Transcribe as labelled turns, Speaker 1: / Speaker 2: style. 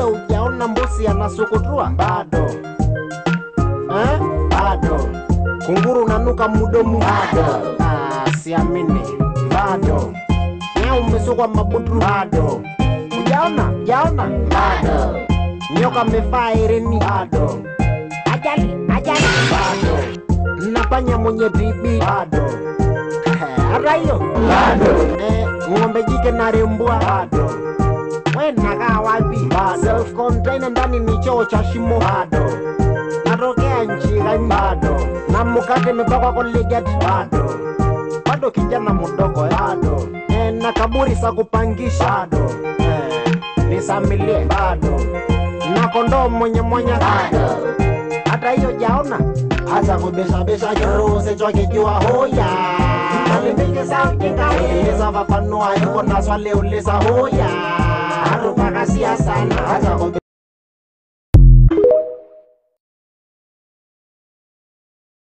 Speaker 1: Ujaona mbusi anasukutua bado, bado. Kunguru unanuka mdomo bado, siamini bado. Nyau umesukwa mabutu bado, ujaona bado. Nyoka mefaa irini bado, ajali bado. Napanya mwenye bibi bado, arayo bado. Ngombe jike na rembua bado. Nakaa wapi bado. Self-contained ndani ni choo cha shimo bado. Natokea nchi gani bado. Na mkate mepakwa colgate bado. Bado kijana mdogo bado. Na kaburi sa kupangisha bado. Nisamilie bado. Na kondoo mwenye bado. Hata hiyo jaona. Acha kubesha joro secho kijua hoya. Alimike sauti kaeleza vafanua yuko na swale uleza hoya. Arupaka siya sana.